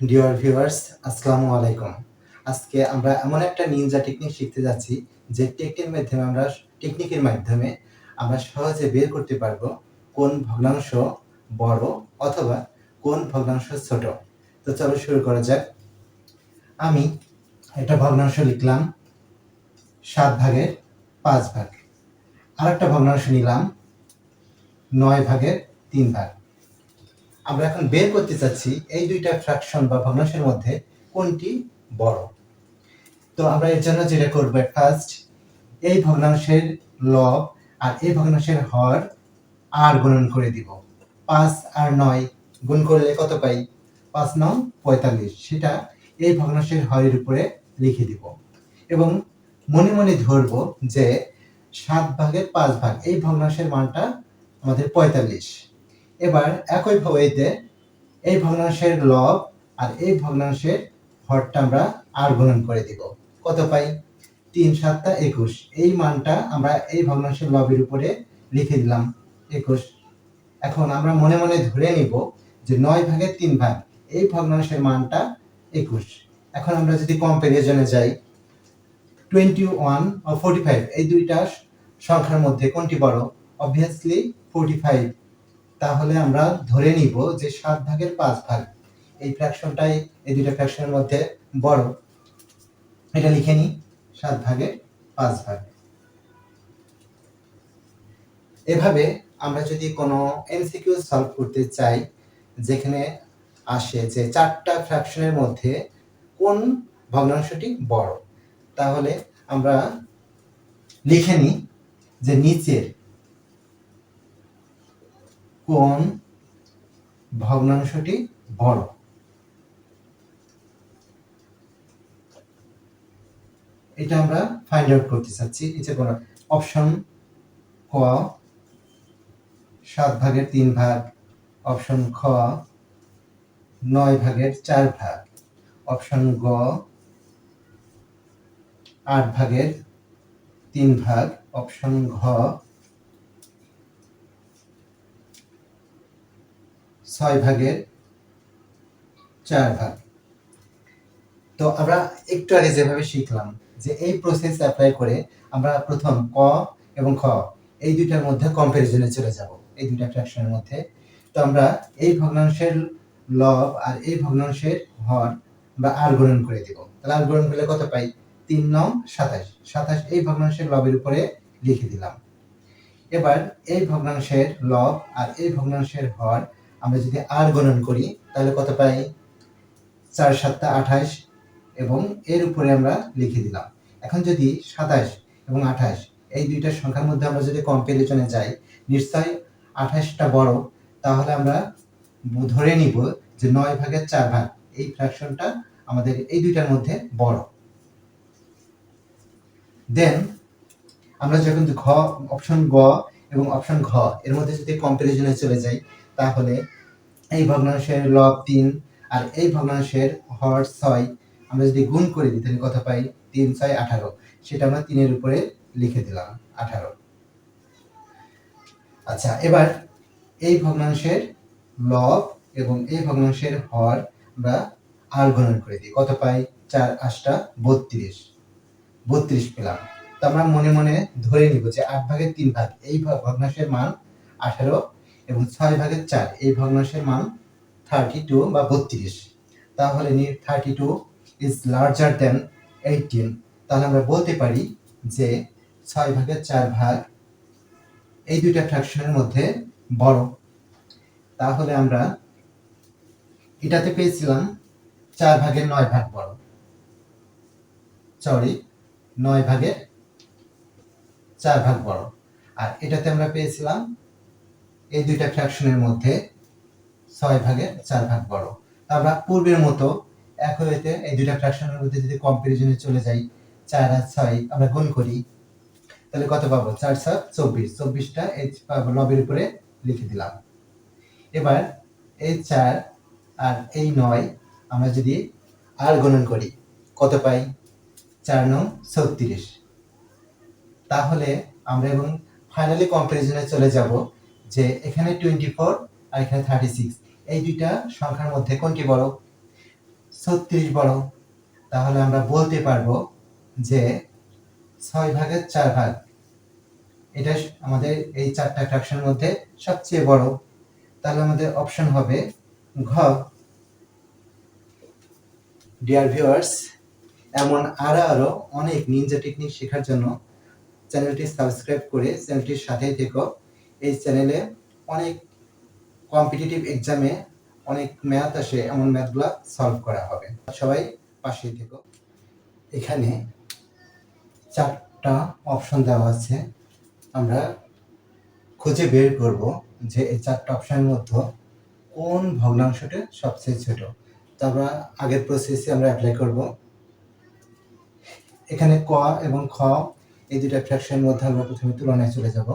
Dear viewers, আসসালামু আলাইকুম। আজকে আমরা এমন একটা নিনজা টেকনিক শিখতে যাচ্ছি যে টেকনিকের মাধ্যমে আমরা সহজে বের করতে পারবো কোন ভগ্নাংশ বড় অথবা কোন ভগ্নাংশ ছোট। তো চলো শুরু করা যাক। আমি একটা ভগ্নাংশ লিখলাম 7/5। আরেকটা ভগ্নাংশ নিলাম 9/3। আমরা এখন বের করতে চাচ্ছি এই দুইটা ফ্র্যাকশন বা ভগ্নাংশের মধ্যে কোনটি বড়। তো আমরা এর জন্য যেটা করব, ফার্স্ট এই ভগ্নাংশের লব আর এই ভগ্নাংশের হর আর গুণন করে দিব। 5 আর 9 গুণ করলে কত পাই? 5 9 45। সেটা এই ভগ্নাংশের হরের উপরে লিখে দিব এবং মনে মনে ধরব যে 7/5 এই ভগ্নাংশের মানটা আমাদের 45। এবার একই ভাবে এই ভগ্নাংশের লব আর এই ভগ্নাংশের হরটা আমরা আর গুণন করে দিব। কত পাই? 3 7 21। এই মানটা আমরা এই ভগ্নাংশের লবের উপরে লিখে দিলাম 21। এখন আমরা মনে মনে ধরে নিব যে 9/3 এই ভগ্নাংশের মানটা 21। এখন আমরা যদি কম্পারিজনে যাই, 21 ও 45 এই দুইটা সংখ্যার মধ্যে কোনটি বড়? অবভিয়াসলি 45। তাহলে আমরা ধরে নিব যে 7/5 এই ফ্র্যাকশনটাই এই দুইটা ফ্র্যাকশনের মধ্যে বড়। এটা লিখে নিই 7/5। এভাবে আমরা যদি কোনো এমসিকিউ সলভ করতে চাই যেখানে আসে যে 4টা ফ্র্যাকশনের মধ্যে কোন ভগ্নাংশটি বড়, তাহলে আমরা লিখে নিই যে নিচের কোন ভগ্নাংশটি বড়। এটা আমরা ফাইন্ড আউট করতে চাচ্ছি। নিচে কোন অপশন ক 7/3, অপশন খ 9/4, অপশন গ 8/3, অপশন ঘ 6/4। তো আমরা একটু আগে যেভাবে শিখলাম যে এই প্রসেস অ্যাপ্লাই করে আমরা প্রথম ক এবং খ এই দুইটার মধ্যে কম্পারিজনে চলে যাব, এই দুইটা ফ্র্যাকশনের মধ্যে। তো আমরা এই ভগ্নাংশের লব আর এই ভগ্নাংশের হর আমরা আর গুণন করে দিব। তাহলে আর গুণন করলে কত পাই? 3 9 27। 27 এই ভগ্নাংশের লবের উপরে লিখে দিলাম। এবার এই ভগ্নাংশের লব আর এই ভগ্নাংশের হর আমরা যদি আর গুণন করি তাহলে কত পাই? 4 7 28 এবং এর উপরে আমরা লিখে দিলাম। এখন যদি 27 এবং 28 এই দুইটা সংখ্যার মধ্যে আমরা যদি কম্পারিজনে যাই, নিশ্চয়ই 28টা বড়। তাহলে আমরা ধরে নিব যে 9/4 এই ফ্র্যাকশনটা আমাদের এই দুইটার মধ্যে বড়। দেন আমরা যখন অপশন গ এবং অপশন ঘ এর মধ্যে যদি কম্পারিজনে চলে যাই, তাহলে এই ভগ্নাংশের লব 3 আর এই ভগ্নাংশের হর 6 আমরা যদি গুণ করে দিই তাহলে কত পাই? 3 6 18। সেটা আমরা 3 এর উপরে লিখে দিলাম 18। আচ্ছা, এবার এই ভগ্নাংশের লব এবং এই ভগ্নাংশের হর আমরা আর গুণন করে দিই। কত পাই? 4 8 32। 32 পেলাম। তো আমরা মনে মনে ধরে নিব যে 8/3 এই ভগ্নাংশের মান 18 এবং 6/4 এই ভগ্নাংশের মান 32 বা 32। তাহলে 32 is larger than 18। তাহলে আমরা বলতে পারি যে 6/4 এই দুইটা ফ্র্যাকশনের মধ্যে বড়। তাহলে আমরা এটাতে পেয়েছিলাম 4/9 বড়, সরি 9/4 বড়, আর এটাতে আমরা পেয়েছিলাম এই দুইটা ফ্র্যাকশনের মধ্যে 6/4 বড়। আমরা পূর্বের মতো একই হইতে এই দুইটা ফ্র্যাকশনের মধ্যে যদি কম্পারিজনে চলে যাই, 4 আর 6 আমরা গুণ করি তাহলে কত পাবো? 4 7 24। 24টা এই লবের উপরে লিখে দিলাম। এবার এই 4 আর এই 9 আমরা যদি আর গুণন করি কত পাই? 4 9 36। তাহলে আমরা এবং ফাইনালি কম্পারিজনে চলে যাব যে এখানে 24 আর এখানে 36 এই দুইটা সংখ্যার মধ্যে কোনটি বড়? 36 বড়, তাহলে আমরা বলতে পারবো যে 6/4 এটা আমাদের এই চারটা ফ্র্যাকশনের মধ্যে সবচেয়ে বড়। তাহলে আমাদের অপশন হবে ঘ। ডিয়ার ভিউয়ার্স, এমন আরো অনেক নিনজা টেকনিক শেখার জন্য চ্যানেলটি সাবস্ক্রাইব করে চ্যানেলটির সাথেই থেকো। এই চ্যানেলে অনেক কম্পিটিটিভ এক্সামে অনেক ম্যাথ আসে, এমন ম্যাথগুলো সলভ করা হবে। সবাই পাশেই থেকো। এখানে চারটা অপশন দেওয়া আছে, আমরা খুঁজে বের করব যে এই চারটা অপশনের মধ্যে কোন ভগ্নাংশটা সবচেয়ে ছোট। তো আমরা আগের প্রসেসে আমরা অ্যাপ্লাই করব। এখানে ক এবং খ এই দুইটা ফ্র্যাকশনের মধ্যে আমরা প্রথমে তুলনায় চলে যাব।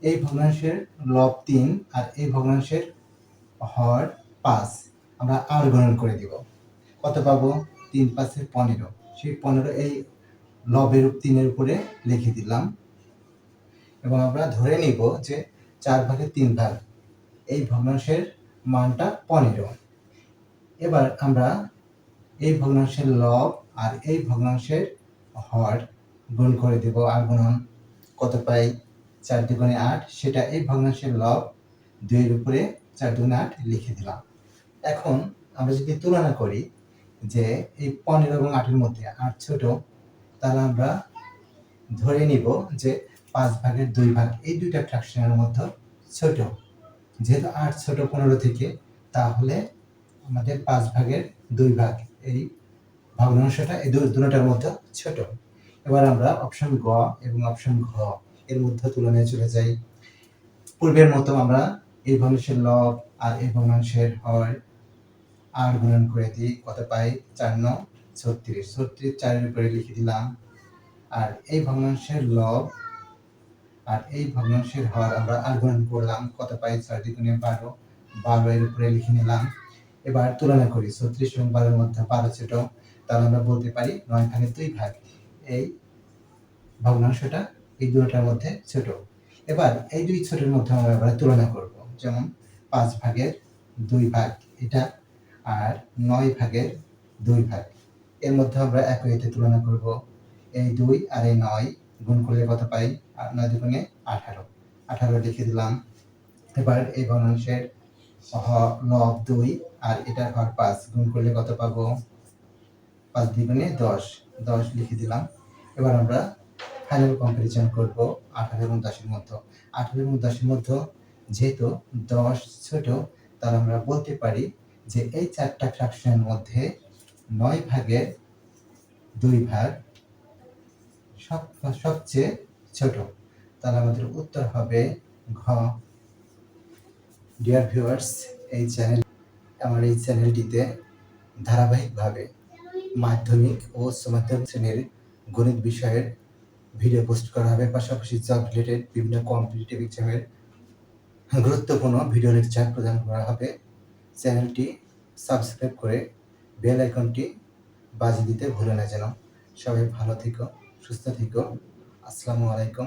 এই ভগ্নাংশের লব 3 আর এই ভগ্নাংশের হর 5 আমরা আর গণন করে দিব। কত পাবো? 3 5 15। সেই 15 এই লবের 3 এর উপরে লিখে দিলাম এবং আমরা ধরে নিব যে 4/3 এই ভগ্নাংশের মানটা 15। এবার আমরা এই ভগ্নাংশের লব আর এই ভগ্নাংশের হর গুণ করে দেব। আর গুণন কত পাই? 4 দুগুণে 8, সেটা এই ভগ্নাংশের লব 2 এর উপরে 4 দুগুণে 8 লিখে দিলাম। এখন আমরা যদি তুলনা করি যে এই 15 এবং 8 এর মধ্যে 8 ছোট, তাহলে আমরা ধরে নিব যে 5/2 এই দুইটা ফ্র্যাকশনের মধ্যে ছোট। যেহেতু 8 ছোট 15 থেকে, তাহলে আমাদের 5/2 এই ভগ্নাংশটা এই দুটোটার মধ্যে ছোট। এবার আমরা অপশন গ এবং অপশন ঘ এর মধ্যে তুলনায় চলে যাই। পূর্বের মতো আমরা এই ভগ্নাংশের লব আর এই ভগ্নাংশের হর আর গুণন করে দিই। কত পাই? 4 9 36। 36 4 এর উপরে লিখে দিলাম। আর এই ভগ্নাংশের লব আর এই ভগ্নাংশের হর আমরা আর গুণন করলাম। কত পাই? 4 দুগুণে 12। 12 এর উপরে লিখে নিলাম। এবার তুলনা করি 36 এবং 12 এর মধ্যে 12 ছোট, তাহলে আমরা বলতে পারি 9/2 এই ভগ্নাংশটা এই দুটোটার মধ্যে ছোট। এবার এই দুই ছোটের মধ্যে আমরা এবার তুলনা করব। যেমন 5/2 এটা আর 9/2 এর মধ্যে আমরা একইতে তুলনা করব। এই 2 আর এই 9 গুণ করলে কত পাই? 9 দুগুণে 18। 18 লিখে দিলাম। এবার এই ভগ্নাংশের লব 2 আর এটার হর 5 গুণ করলে কত পাবো? 5 দুগুণে 10। 10 লিখে দিলাম। এবার আমরা ফাইনাল কম্পারিজন করব 18 এবং 10 এর মধ্যে। 18 এবং 10 এর মধ্যে যেহেতু 10 ছোট, তাহলে আমরা বলতে পারি যে এই চারটা ফ্র্যাকশনের মধ্যে 9/2 সবচেয়ে ছোট। তাহলে আমাদের উত্তর হবে ঘ। ডিয়ার ভিউয়ার্স, আমার এই চ্যানেলটিতে ধারাবাহিকভাবে মাধ্যমিক ও উচ্চ মাধ্যমিক শ্রেণীর গণিত বিষয়ের ভিডিও পোস্ট করা হবে। পাশাপাশি জব রিলেটেড বিভিন্ন কম্পিটিটিভ এক্সামের গুরুত্বপূর্ণ ভিডিও লেকচার প্রদান করা হবে। চ্যানেলটি সাবস্ক্রাইব করে বেল আইকনটি বাজিয়ে দিতে ভুলে না যেন। সবাই ভালো থেকো, সুস্থ থেকো। আসসালামু আলাইকুম।